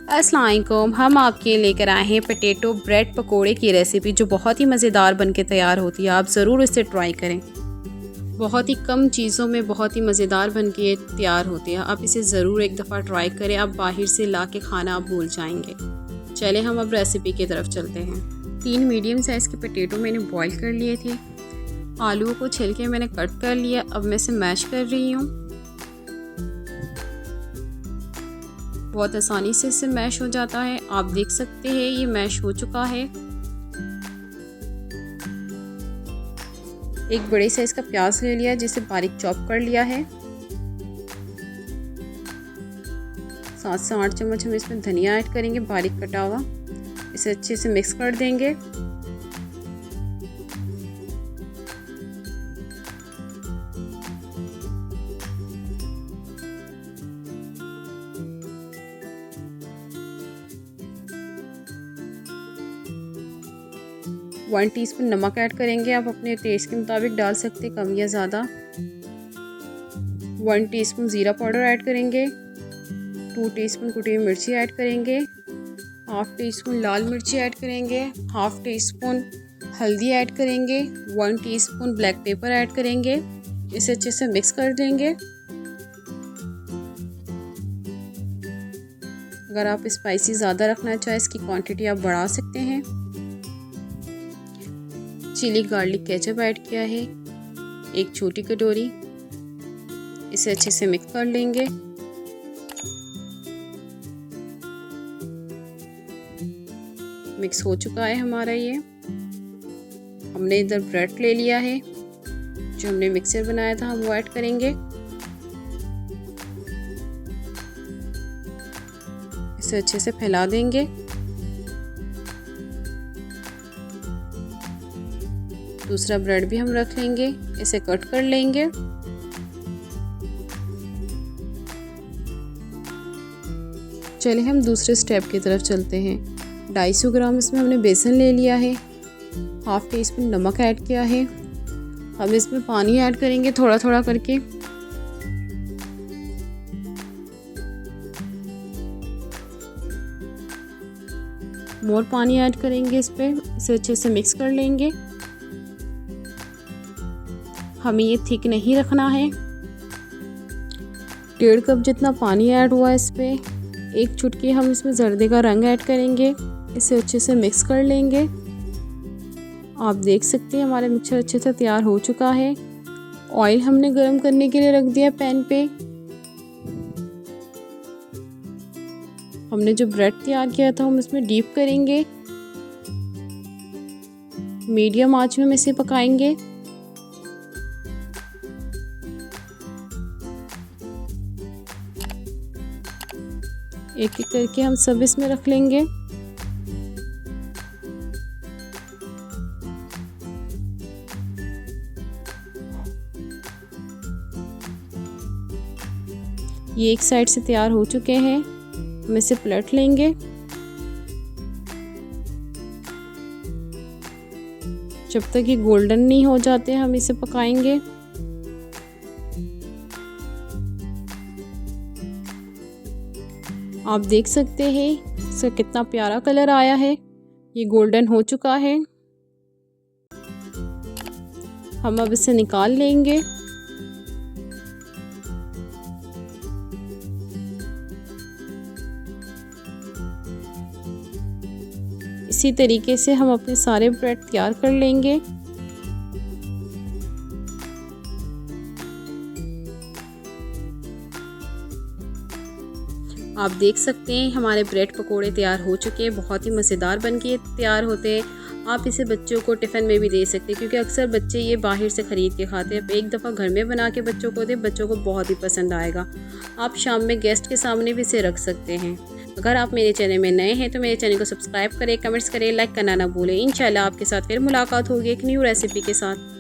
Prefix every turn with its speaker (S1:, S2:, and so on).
S1: अस्सलाम वालेकुम। हम आपके लेकर आए हैं पोटैटो ब्रेड पकोड़े की रेसिपी जो बहुत ही मज़ेदार बनके तैयार होती है। आप ज़रूर इसे ट्राई करें। बहुत ही कम चीज़ों में बहुत ही मज़ेदार बनके तैयार होती है। आप इसे ज़रूर एक दफ़ा ट्राई करें। आप बाहर से ला के खाना आप भूल जाएंगे। चले हम अब रेसिपी की तरफ चलते हैं। 3 मीडियम साइज़ के पोटैटो मैंने बॉईल कर लिए थे। आलूओं को छिल के मैंने कट कर लिया। अब मैं इसे मैश कर रही हूँ। बहुत आसानी से इससे मैश हो जाता है। आप देख सकते हैं ये मैश हो चुका है। एक बड़े साइज का प्याज ले लिया जिसे बारीक चॉप कर लिया है। 7 से 8 चम्मच हम इसमें धनिया ऐड करेंगे बारीक कटा हुआ। इसे अच्छे से मिक्स कर देंगे। वन टीस्पून नमक ऐड करेंगे। आप अपने टेस्ट के मुताबिक डाल सकते हैं, कम या ज़्यादा। 1 टीस्पून ज़ीरा पाउडर ऐड करेंगे। 2 टीस्पून कुटी हुई मिर्ची ऐड करेंगे। हाफ़ टी स्पून लाल मिर्ची ऐड करेंगे। हाफ़ टी स्पून हल्दी ऐड करेंगे। 1 टीस्पून ब्लैक पेपर ऐड करेंगे। इसे अच्छे से मिक्स कर देंगे। अगर आप स्पाइसी ज़्यादा रखना चाहें इसकी क्वांटिटी आप बढ़ा सकते हैं। चिली गार्लिक केचप ऐड किया है 1 छोटी कटोरी। इसे अच्छे से मिक्स कर लेंगे। मिक्स हो चुका है हमारा ये। हमने इधर ब्रेड ले लिया है जो हमने मिक्सर बनाया था, हम वो ऐड करेंगे। इसे अच्छे से फैला देंगे। दूसरा ब्रेड भी हम रख लेंगे। इसे कट कर लेंगे। चलिए हम दूसरे स्टेप की तरफ चलते हैं। 250 ग्राम इसमें हमने बेसन ले लिया है। हाफ़ टी स्पून नमक ऐड किया है। हम इसमें पानी ऐड करेंगे थोड़ा थोड़ा करके। मोर पानी ऐड करेंगे इस पे। इसे अच्छे से मिक्स कर लेंगे। हमें ये थिक नहीं रखना है। 1.5 कप जितना पानी ऐड हुआ है इस पे। 1 चुटकी हम इसमें जर्दे का रंग ऐड करेंगे। इसे अच्छे से मिक्स कर लेंगे। आप देख सकते हैं हमारा मिक्सचर अच्छे से तैयार हो चुका है। ऑयल हमने गरम करने के लिए रख दिया पैन पे। हमने जो ब्रेड तैयार किया था हम इसमें डीप करेंगे। मीडियम आंच में हम इसे पकाएंगे। एक एक करके हम सब इसमें रख लेंगे। ये एक साइड से तैयार हो चुके हैं। हम इसे पलट लेंगे। जब तक ये गोल्डन नहीं हो जाते हम इसे पकाएंगे। आप देख सकते हैं इसका कितना प्यारा कलर आया है। ये गोल्डन हो चुका है। हम अब इसे निकाल लेंगे। इसी तरीके से हम अपने सारे ब्रेड तैयार कर लेंगे। आप देख सकते हैं हमारे ब्रेड पकोड़े तैयार हो चुके हैं। बहुत ही मज़ेदार बनके तैयार होते हैं। आप इसे बच्चों को टिफ़िन में भी दे सकते हैं क्योंकि अक्सर बच्चे ये बाहर से ख़रीद के खाते हैं। एक दफ़ा घर में बना के बच्चों को दें, बच्चों को बहुत ही पसंद आएगा। आप शाम में गेस्ट के सामने भी इसे रख सकते हैं। अगर आप मेरे चैनल में नए हैं तो मेरे चैनल को सब्सक्राइब करें, कमेंट्स करें, लाइक करना ना भूलें। इंशाल्लाह आपके साथ फिर मुलाकात होगी एक न्यू रेसिपी के साथ।